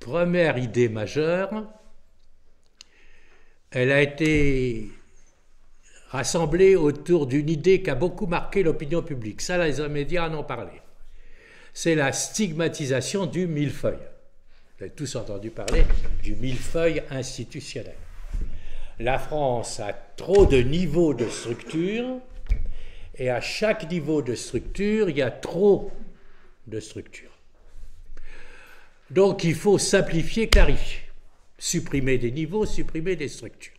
première idée majeure, elle a été rassemblée autour d'une idée qui a beaucoup marqué l'opinion publique. Ça, les médias en ont parlé. C'est la stigmatisation du millefeuille. Vous avez tous entendu parler du millefeuille institutionnel. La France a trop de niveaux de structure, et à chaque niveau de structure, il y a trop de structures. Donc il faut simplifier, clarifier, supprimer des niveaux, supprimer des structures.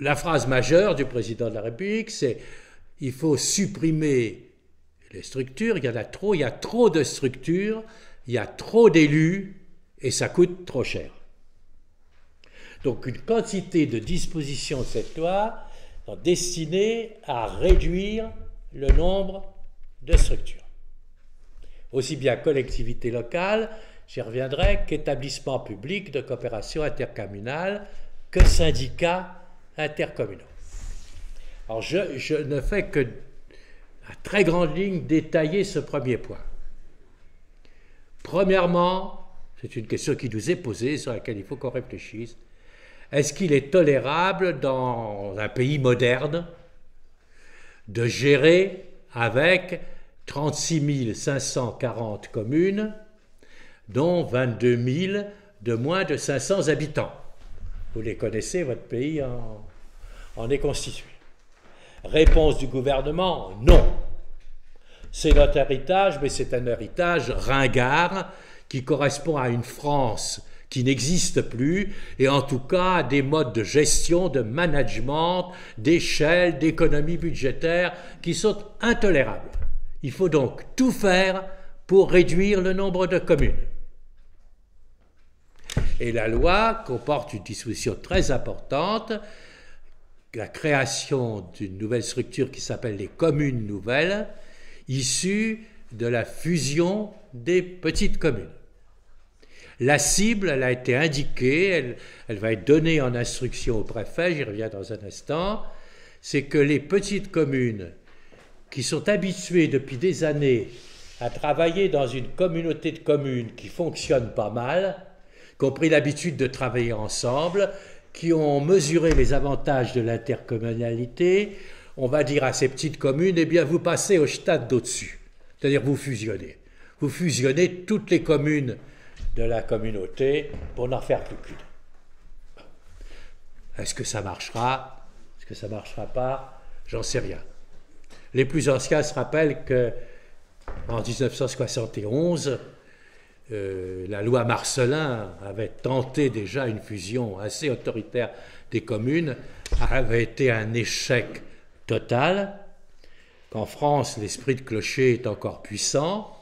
La phrase majeure du président de la République, c'est il faut supprimer les structures, il y en a trop, il y a trop de structures, il y a trop d'élus et ça coûte trop cher. Donc une quantité de dispositions de cette loi sont destinées à réduire le nombre de structures. Aussi bien collectivités locales, j'y reviendrai, qu'établissements publics de coopération intercommunale, que syndicats intercommunaux. Alors je ne fais que, à très grande ligne, détailler ce premier point. Premièrement, c'est une question qui nous est posée, sur laquelle il faut qu'on réfléchisse. Est-ce qu'il est tolérable dans un pays moderne de gérer avec 36 540 communes, dont 22 000 de moins de 500 habitants? Vous les connaissez, votre pays en est constitué. Réponse du gouvernement, non. C'est notre héritage, mais c'est un héritage ringard qui correspond à une France qui n'existe plus, et en tout cas à des modes de gestion, de management, d'échelle, d'économie budgétaire qui sont intolérables. Il faut donc tout faire pour réduire le nombre de communes. Et la loi comporte une disposition très importante, la création d'une nouvelle structure qui s'appelle les communes nouvelles, issues de la fusion des petites communes. La cible, elle a été indiquée, elle va être donnée en instruction au préfet, j'y reviens dans un instant, c'est que les petites communes qui sont habituées depuis des années à travailler dans une communauté de communes qui fonctionne pas mal, qui ont pris l'habitude de travailler ensemble, qui ont mesuré les avantages de l'intercommunalité, on va dire à ces petites communes, eh bien vous passez au stade d'au-dessus, c'est-à-dire vous fusionnez. Vous fusionnez toutes les communes de la communauté pour n'en faire plus qu'une. Est-ce que ça marchera? Est-ce que ça ne marchera pas? J'en sais rien. Les plus anciens se rappellent qu'en 1971, la loi Marcellin avait tenté déjà une fusion assez autoritaire des communes, avait été un échec total, qu'en France, l'esprit de clocher est encore puissant,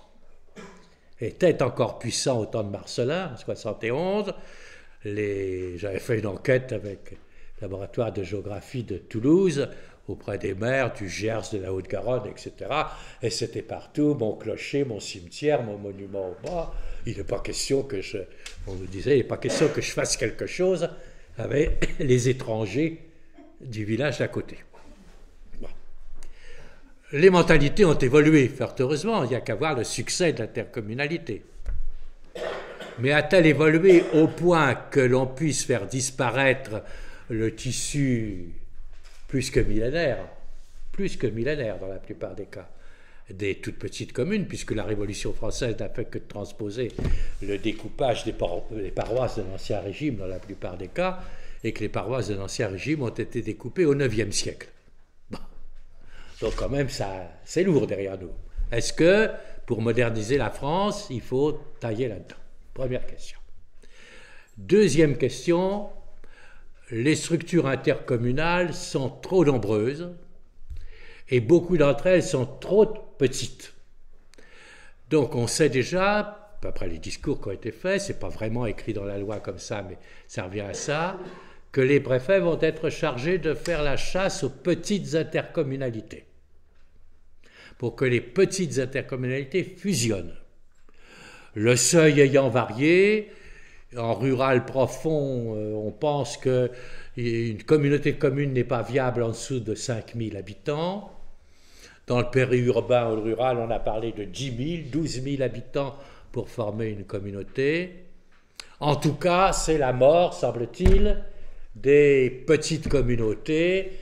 était encore puissant au temps de Marcellin, en 1971. J'avais fait une enquête avec le laboratoire de géographie de Toulouse, auprès des maires du Gers, de la Haute-Garonne, etc. Et c'était partout, mon clocher, mon cimetière, mon monument au bas. Il n'est pas question que on nous disait, il n'est pas question que je fasse quelque chose avec les étrangers du village d'à côté. Bon. Les mentalités ont évolué, fort heureusement, il n'y a qu'à voir le succès de l'intercommunalité. Mais a-t-elle évolué au point que l'on puisse faire disparaître le tissu plus que millénaire dans la plupart des cas, des toutes petites communes, puisque la Révolution française n'a fait que de transposer le découpage des paroisses de l'Ancien Régime dans la plupart des cas, et que les paroisses de l'Ancien Régime ont été découpées au IXe siècle. Bon. Donc quand même, c'est lourd derrière nous. Est-ce que, pour moderniser la France, il faut tailler là-dedans? Première question. Deuxième question, les structures intercommunales sont trop nombreuses et beaucoup d'entre elles sont trop petites. Donc on sait déjà, après les discours qui ont été faits, c'est pas vraiment écrit dans la loi comme ça, mais ça revient à ça, que les préfets vont être chargés de faire la chasse aux petites intercommunalités, pour que les petites intercommunalités fusionnent. Le seuil ayant varié, en rural profond, on pense qu'une communauté de communes n'est pas viable en dessous de 5 000 habitants. Dans le périurbain ou le rural, on a parlé de 10 000, 12 000 habitants pour former une communauté. En tout cas, c'est la mort, semble-t-il, des petites communautés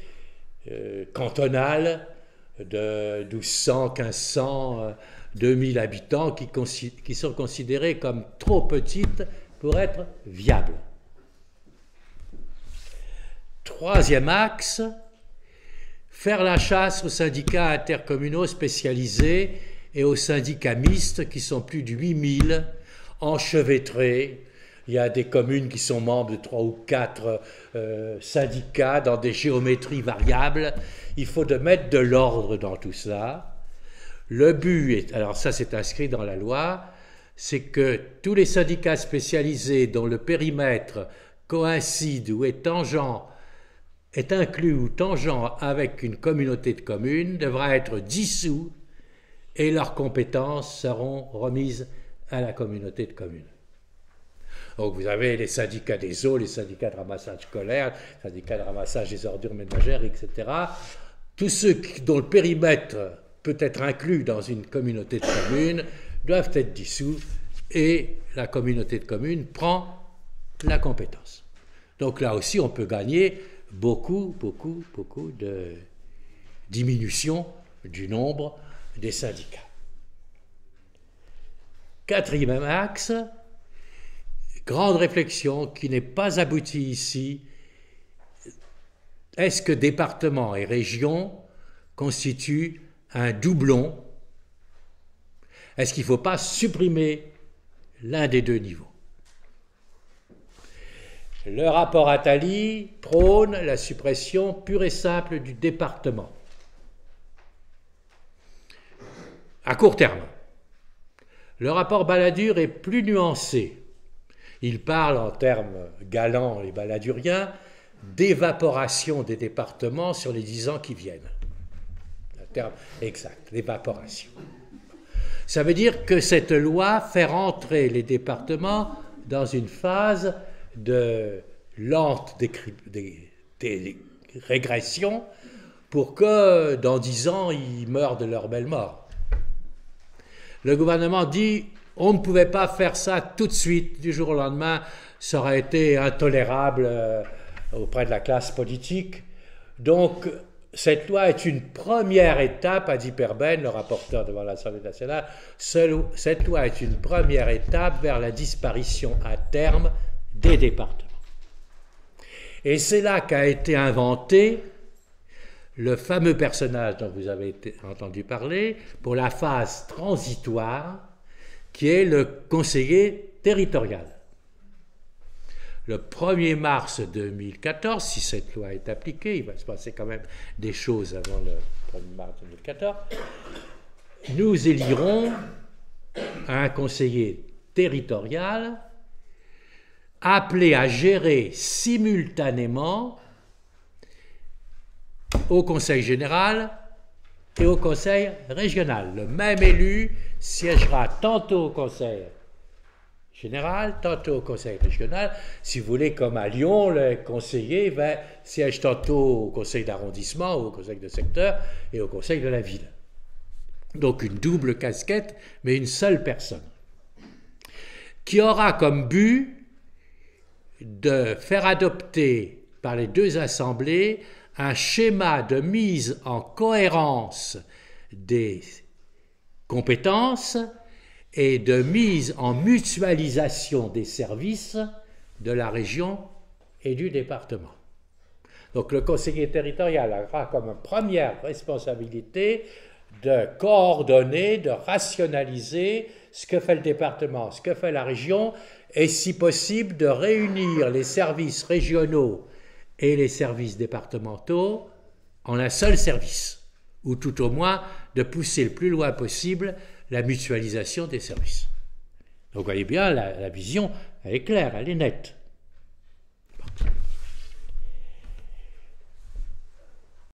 cantonales de 1200, 1500, 2000 habitants qui sont considérées comme trop petites pour être viables. Troisième axe, faire la chasse aux syndicats intercommunaux spécialisés et aux syndicats mixtes qui sont plus de 8000 enchevêtrés. Il y a des communes qui sont membres de 3 ou 4 syndicats dans des géométries variables. Il faut mettre de l'ordre dans tout ça. Le but est, alors ça c'est inscrit dans la loi, c'est que tous les syndicats spécialisés dont le périmètre coïncide ou est inclus ou tangent avec une communauté de communes devra être dissous et leurs compétences seront remises à la communauté de communes. Donc vous avez les syndicats des eaux, les syndicats de ramassage scolaire, les syndicats de ramassage des ordures ménagères, etc. Tous ceux dont le périmètre peut être inclus dans une communauté de communes doivent être dissous et la communauté de communes prend la compétence. Donc là aussi, on peut gagner beaucoup de diminution du nombre des syndicats. Quatrième axe, grande réflexion qui n'est pas aboutie ici. Est-ce que département et région constituent un doublon? Est-ce qu'il ne faut pas supprimer l'un des deux niveaux? Le rapport Attali prône la suppression pure et simple du département. À court terme. Le rapport Balladur est plus nuancé. Il parle en termes galants et balladuriens d'évaporation des départements sur les 10 ans qui viennent. Un terme exact, l'évaporation. Ça veut dire que cette loi fait rentrer les départements dans une phase de lente régression pour que dans 10 ans, ils meurent de leur belle mort. Le gouvernement dit on ne pouvait pas faire ça tout de suite, du jour au lendemain, ça aurait été intolérable auprès de la classe politique. Donc, cette loi est une première étape, a dit Perben, le rapporteur devant l'Assemblée nationale, cette loi est une première étape vers la disparition à terme des départements. Et c'est là qu'a été inventé le fameux personnage dont vous avez entendu parler pour la phase transitoire, qui est le conseiller territorial. Le 1er mars 2014, si cette loi est appliquée, il va se passer quand même des choses avant le 1er mars 2014, nous élirons un conseiller territorial appelé à gérer simultanément au Conseil général et au Conseil régional. Le même élu siégera tantôt au Conseil général, tantôt au Conseil régional. Si vous voulez, comme à Lyon, le conseiller siège tantôt au Conseil d'arrondissement, au Conseil de secteur et au Conseil de la ville. Donc une double casquette, mais une seule personne, qui aura comme but de faire adopter par les deux assemblées un schéma de mise en cohérence des compétences et de mise en mutualisation des services de la région et du département. Donc le conseiller territorial aura comme première responsabilité de coordonner, de rationaliser ce que fait le département, ce que fait la région, et si possible de réunir les services régionaux et les services départementaux en un seul service, ou tout au moins de pousser le plus loin possible la mutualisation des services. Donc vous voyez bien, la vision, elle est claire, elle est nette.